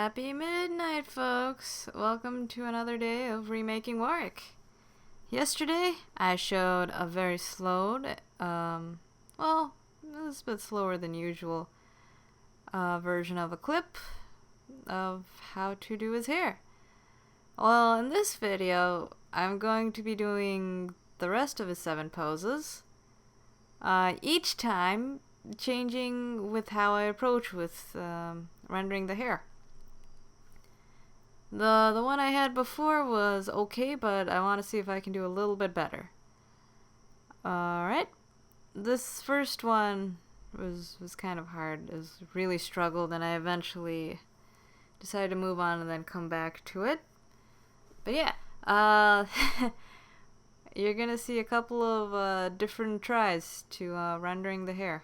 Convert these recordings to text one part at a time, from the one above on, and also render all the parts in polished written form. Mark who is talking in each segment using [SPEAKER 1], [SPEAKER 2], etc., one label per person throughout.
[SPEAKER 1] Happy midnight, folks! Welcome to another day of Remaking Warrick. Yesterday, I showed a very slowed, well, it was a bit slower than usual, version of a clip of how to do his hair. Well, in this video, I'm going to be doing the rest of his 7 poses, each time changing with how I approach with rendering the hair. The one I had before was okay, but I want to see if I can do a little bit better. Alright. This first one was kind of hard. It was really struggled, and I eventually decided to move on and then come back to it. But yeah, you're gonna see a couple of different tries to rendering the hair.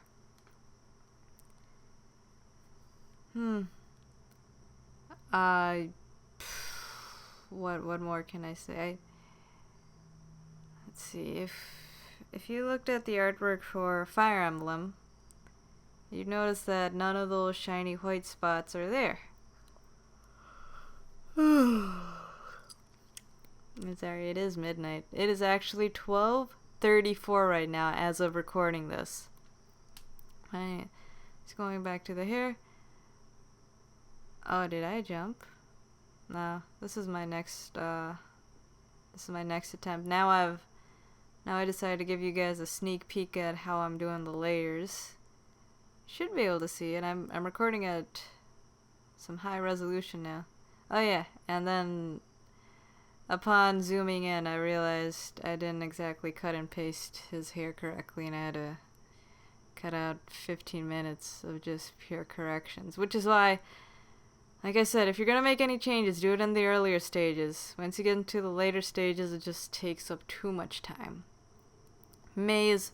[SPEAKER 1] What more can I say? Let's see, if you looked at the artwork for Fire Emblem, you'd notice that none of those shiny white spots are there. Sorry, it is midnight. It is actually 12:34 right now as of recording this. Just going back to the hair. Oh, did I jump? No, this is my next attempt. Now I decided to give you guys a sneak peek at how I'm doing the layers. Should be able to see it. I'm recording at some high resolution now. Oh yeah, and then upon zooming in, I realized I didn't exactly cut and paste his hair correctly, and I had to cut out 15 minutes of just pure corrections, which is why, like I said, if you're gonna make any changes, do it in the earlier stages. Once you get into the later stages, it just takes up too much time. Maze,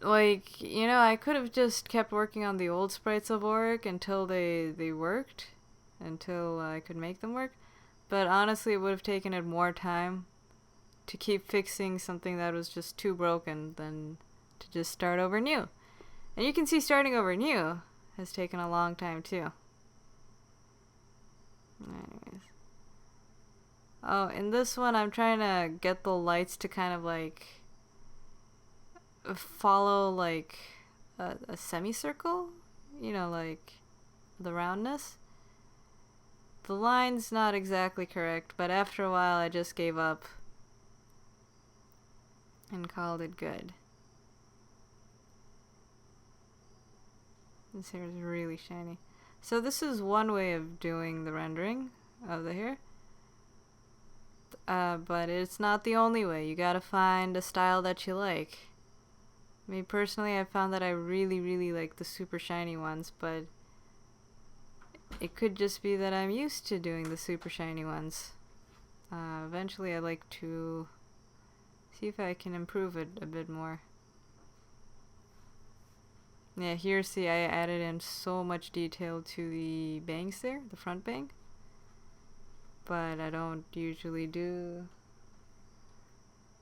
[SPEAKER 1] like, you know, I could have just kept working on the old sprites of Warrick until they worked, until I could make them work. But honestly, it would have taken it more time to keep fixing something that was just too broken than to just start over new. And you can see starting over new has taken a long time too. Anyways. Oh, in this one, I'm trying to get the lights to kind of like follow like a semicircle, you know, like the roundness. The line's not exactly correct, but after a while I just gave up and called it good. This hair is really shiny. So this is one way of doing the rendering of the hair. But it's not the only way. You gotta find a style that you like. Me personally, I found that I really like the super shiny ones, but it could just be that I'm used to doing the super shiny ones. Eventually I'd like to see if I can improve it a bit more. Yeah, here, see, I added in so much detail to the bangs there, the front bang. But I don't usually do.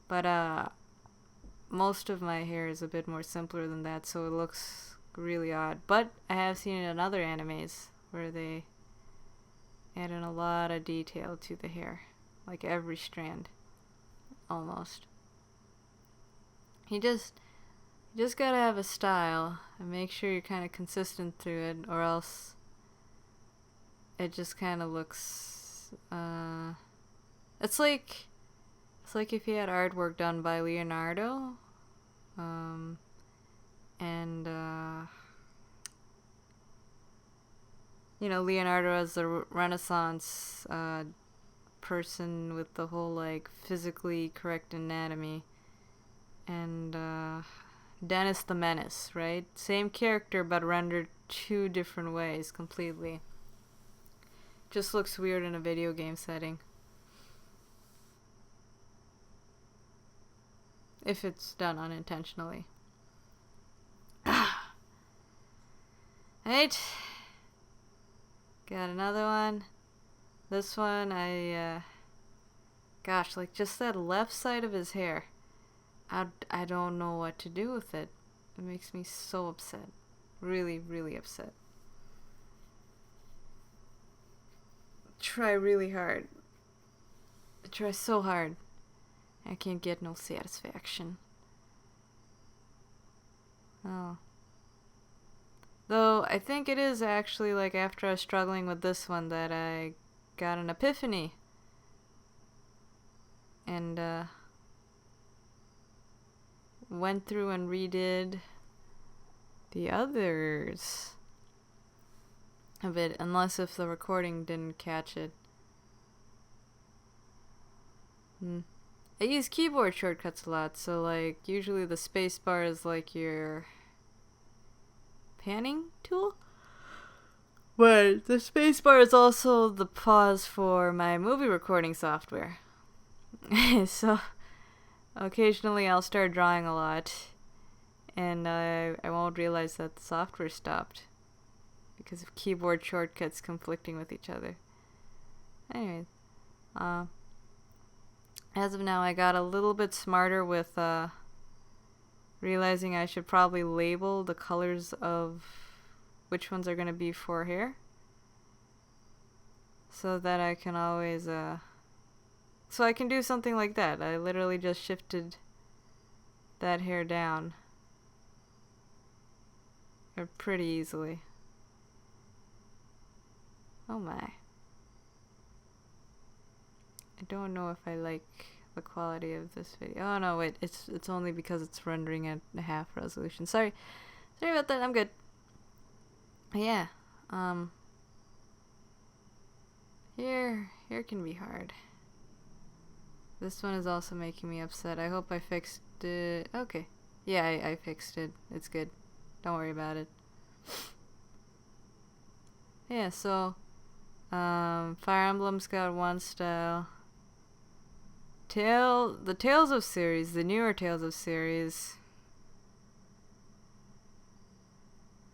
[SPEAKER 1] But, most of my hair is a bit more simpler than that, so it looks really odd. But I have seen it in other animes where they add in a lot of detail to the hair. Like every strand. Almost. You just gotta have a style and make sure you're kind of consistent through it, or else it just kind of looks, it's like if you had artwork done by Leonardo, and you know, Leonardo as the Renaissance person with the whole like physically correct anatomy, and Dennis the Menace, right? Same character, but rendered 2 different ways completely. Just looks weird in a video game setting. If it's done unintentionally. Right? Got another one. This one, gosh, like just that left side of his hair. I don't know what to do with it. It makes me so upset. Really upset. try really hard. I try so hard. I can't get no satisfaction. Oh. Though, I think it is actually like after I was struggling with this one that I got an epiphany. And, went through and redid the others a bit, unless if the recording didn't catch it. I use keyboard shortcuts a lot, so like usually the space bar is like your panning tool. But the space bar is also the pause for my movie recording software. So occasionally I'll start drawing a lot and I won't realize that the software stopped because of keyboard shortcuts conflicting with each other. Anyways, as of now, I got a little bit smarter with realizing I should probably label the colors of which ones are going to be for hair, so that I can always so I can do something like that. I literally just shifted that hair down pretty easily. Oh my. I don't know if I like the quality of this video. Oh no, wait, it's only because it's rendering at half resolution. Sorry about that. I'm good. Yeah. Here can be hard. This one is also making me upset. I hope I fixed it. Okay. Yeah, I fixed it. It's good. Don't worry about it. Yeah, so Fire Emblem's got one style. The Tales of series, the newer Tales of series,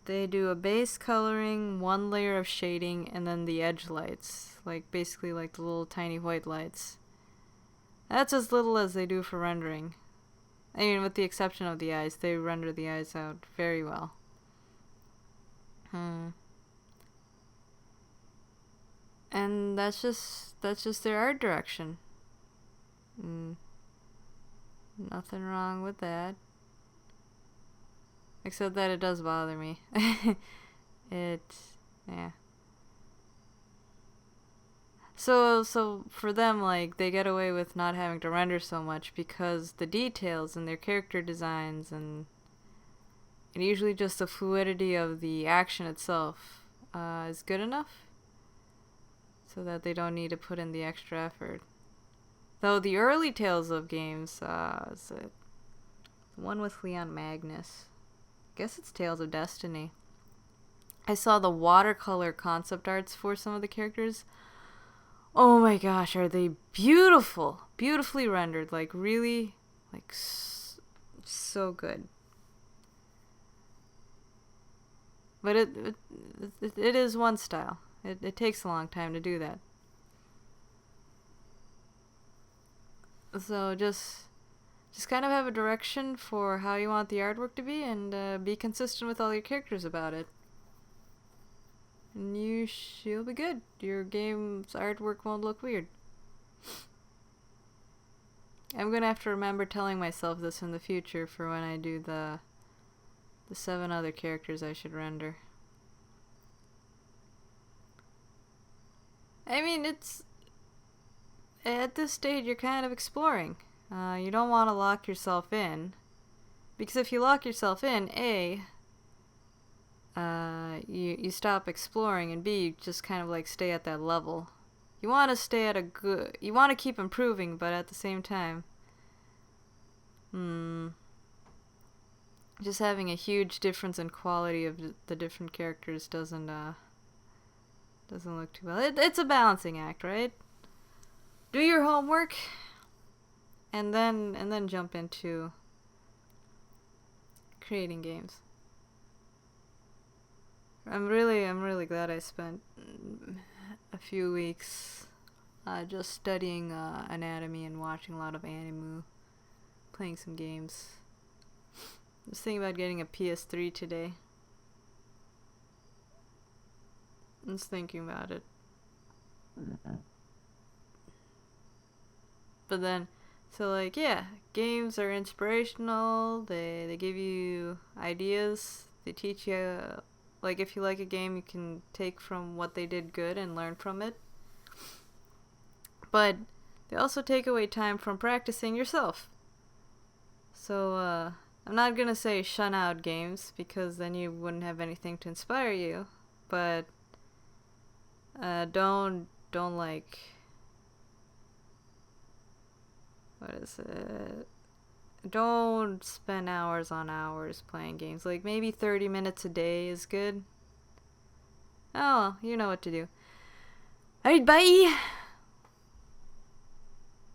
[SPEAKER 1] they do a base coloring, one layer of shading, and then the edge lights, like basically like the little tiny white lights. That's as little as they do for rendering. I mean, with the exception of the eyes, they render the eyes out very well. And that's just their art direction. Nothing wrong with that. Except that it does bother me. Yeah. So for them, like, they get away with not having to render so much because the details in their character designs and usually just the fluidity of the action itself is good enough so that they don't need to put in the extra effort. Though the early Tales of games, is it the one with Leon Magnus? I guess it's Tales of Destiny. I saw the watercolor concept arts for some of the characters. Oh my gosh, are they beautiful! Beautifully rendered, like really, like so good. But it is one style. It takes a long time to do that. So just kind of have a direction for how you want the artwork to be, and be consistent with all your characters about it. And you'll be good. Your game's artwork won't look weird. I'm gonna have to remember telling myself this in the future for when I do the 7 other characters I should render. I mean, it's at this stage you're kind of exploring. You don't want to lock yourself in, because if you lock yourself in, you stop exploring, and B, you just kind of like stay at that level. You want to stay at you want to keep improving, but at the same time, just having a huge difference in quality of the different characters doesn't look too well. It's a balancing act, right? Do your homework, and then jump into creating games. I'm really glad I spent a few weeks just studying anatomy and watching a lot of anime, playing some games. I was thinking about getting a PS3 today. I was thinking about it. But then, so like, yeah, games are inspirational. They give you ideas. They teach you, like, if you like a game, you can take from what they did good and learn from it. But they also take away time from practicing yourself. So, I'm not gonna say shun out games because then you wouldn't have anything to inspire you. But don't like, what is it? Don't spend hours on hours playing games. Like maybe 30 minutes a day is good. Oh, you know what to do. Alright, bye!